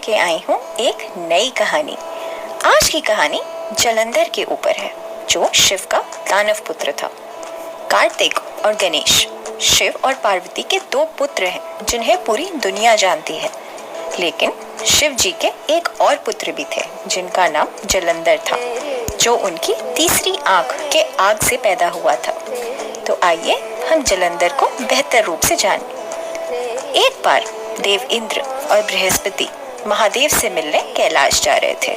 लेके आई हूँ एक नई कहानी। आज की कहानी जलंधर के ऊपर है, जो शिव का दानव पुत्र था। कार्तिक और गणेश शिव और पार्वती के दो पुत्र हैं जिन्हें पूरी दुनिया जानती है। लेकिन शिव जी के एक और पुत्र भी थे जिनका नाम जलंधर था, जो उनकी तीसरी आंख के आग से पैदा हुआ था। तो आइए हम जलंधर को बेहतर रूप से जानें। एक बार देव इंद्र और बृहस्पति महादेव से मिलने कैलाश जा रहे थे।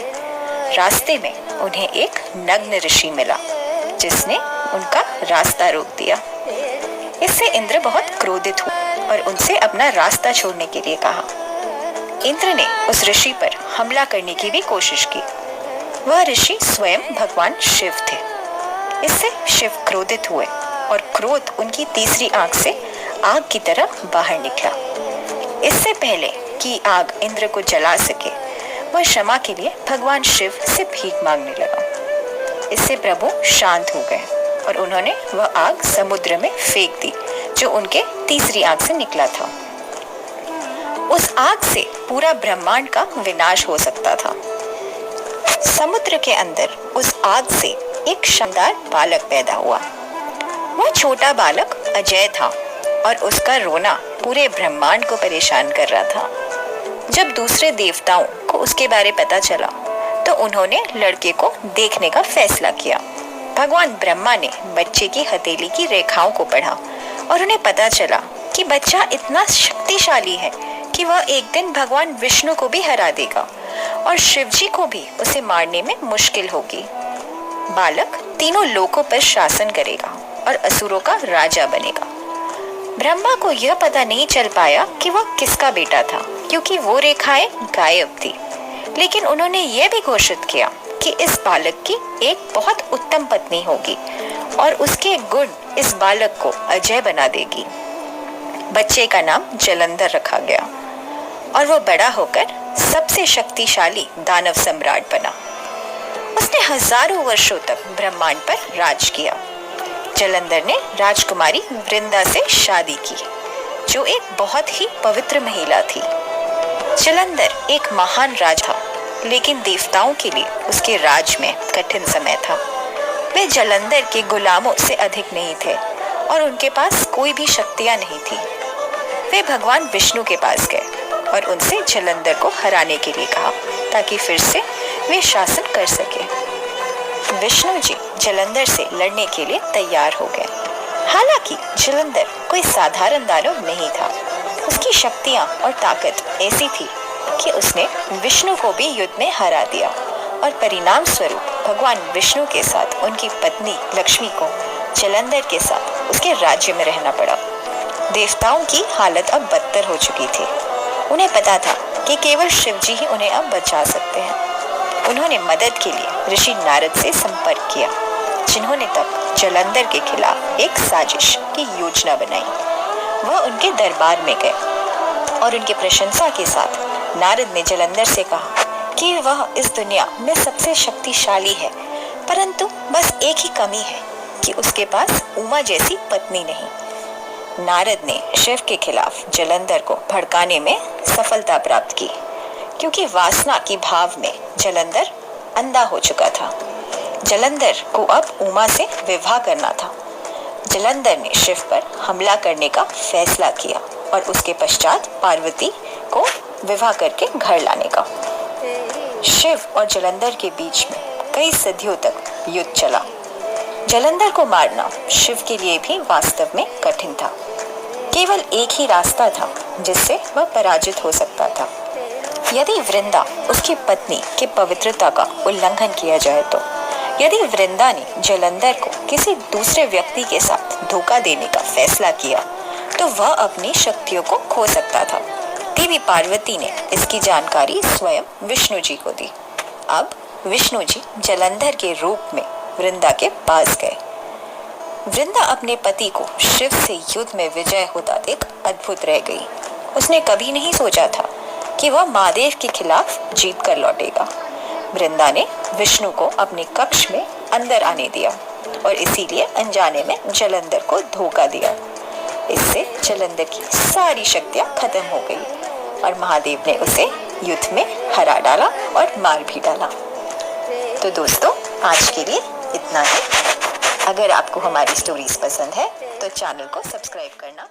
रास्ते में उन्हें एक नग्न ऋषि मिला जिसने उनका रास्ता रोक दिया। इससे इंद्र बहुत क्रोधित हुए और उनसे अपना रास्ता छोड़ने के लिए कहा। इंद्र ने उस ऋषि पर हमला करने की भी कोशिश की। वह ऋषि स्वयं भगवान शिव थे। इससे शिव क्रोधित हुए और क्रोध उनकी तीसरी आंख से आग की तरह बाहर निकला। इससे पहले कि आग इंद्र को जला सके, वह क्षमा के लिए भगवान शिव से भीख मांगने लगा। इससे प्रभु शांत हो गए और उन्होंने वह आग समुद्र में फेंक दी जो उनके तीसरी आंख से निकला था। उस आग से पूरा ब्रह्मांड का विनाश हो सकता था। समुद्र के अंदर उस आग से एक शानदार बालक पैदा हुआ। वह छोटा बालक अजय था और उसका रोना पूरे ब्रह्मांड को परेशान कर रहा था। जब दूसरे देवताओं को उसके बारे पता चला तो उन्होंने लड़के को देखने का फैसला किया। भगवान ब्रह्मा ने बच्चे की हथेली की रेखाओं को पढ़ा और उन्हें पता चला कि बच्चा इतना शक्तिशाली है कि वह एक दिन भगवान विष्णु को भी हरा देगा और शिव जी को भी उसे मारने में मुश्किल होगी। बालक तीनों लोकों पर शासन करेगा और असुरों का राजा बनेगा। ब्रह्मा को यह पता नहीं चल पाया कि वह किसका बेटा था, क्योंकि वो रेखाएं गायब थी। लेकिन उन्होंने यह भी घोषित किया कि इस बालक की एक बहुत उत्तम पत्नी होगी और उसके गुण इस बालक को अजय बना देगी। बच्चे का नाम जलंधर रखा गया और वो बड़ा होकर सबसे शक्तिशाली दानव सम्राट बना। उसने हजारों वर्षों तक ब्रह्मांड पर राज किया। जलंधर ने राजकुमारी वृंदा से शादी की, जो एक बहुत ही पवित्र महिला थी। जलंधर एक महान राजा था, लेकिन देवताओं के लिए उसके राज में कठिन समय था। वे जलंधर के गुलामों से अधिक नहीं थे और उनके पास कोई भी शक्तियां नहीं थी। वे भगवान विष्णु के पास गए और उनसे जलंधर को हराने के लिए कहा ताकि फिर से वे शासन कर सके। विष्णु जी जलंधर से लड़ने के लिए तैयार हो गए। हालांकि जलंधर कोई साधारण दानव नहीं था। उसकी शक्तियां और ताकत ऐसी थी कि उसने विष्णु को भी युद्ध में हरा दिया और परिणाम स्वरूप भगवान विष्णु के साथ उनकी पत्नी लक्ष्मी को जलंधर के साथ उसके राज्य में रहना पड़ा। देवताओं की हालत अब बदतर हो चुकी थी। उन्हें पता था कि केवल शिव जी ही उन्हें अब बचा सकते हैं। उन्होंने मदद के लिए ऋषि नारद से संपर्क किया, जिन्होंने तब जलंधर के खिलाफ एक साजिश की योजना बनाई। वह उनके दरबार में गए और उनकी प्रशंसा के साथ नारद ने जलंधर से कहा कि वह इस दुनिया में सबसे शक्तिशाली है, परंतु बस एक ही कमी है कि उसके पास उमा जैसी पत्नी नहीं। नारद ने शिव के खिलाफ जलंधर को भड़काने में सफलता प्राप्त की, क्योंकि वासना की भाव में जलंधर अंधा हो चुका था। जलंधर को अब उमा से विवाह करना था। जलंधर ने शिव पर हमला करने का फैसला किया और उसके पश्चात पार्वती को विवाह करके घर लाने का। शिव और जलंधर के बीच में कई सदियों तक युद्ध चला। जलंधर को मारना शिव के लिए भी वास्तव में कठिन था। केवल एक ही रास्ता था जिससे वह पराजित हो सकता था। यदि वृंदा उसकी पत्नी की पवित्रता का उल्लंघन किया जाए तो। यदि वृंदा ने जलंधर को किसी दूसरे व्यक्ति के साथ धोखा देने का फैसला किया तो वह अपनी शक्तियों को खो सकता था। देवी पार्वती ने इसकी जानकारी स्वयं विष्णु जी को दी। अब विष्णु जी जलंधर के रूप में वृंदा के पास गए। वृंदा अपने पति को शिव से युद्ध में विजय होता देख अद्भुत रह गई। उसने कभी नहीं सोचा था कि वह महादेव के खिलाफ जीत कर लौटेगा। वृंदा ने विष्णु को अपने कक्ष में अंदर आने दिया और इसीलिए अनजाने में जलंधर को धोखा दिया। इससे जलंधर की सारी शक्तियां खत्म हो गई और महादेव ने उसे युद्ध में हरा डाला और मार भी डाला। तो दोस्तों, आज के लिए इतना ही। अगर आपको हमारी स्टोरीज पसंद है तो चैनल को सब्सक्राइब करना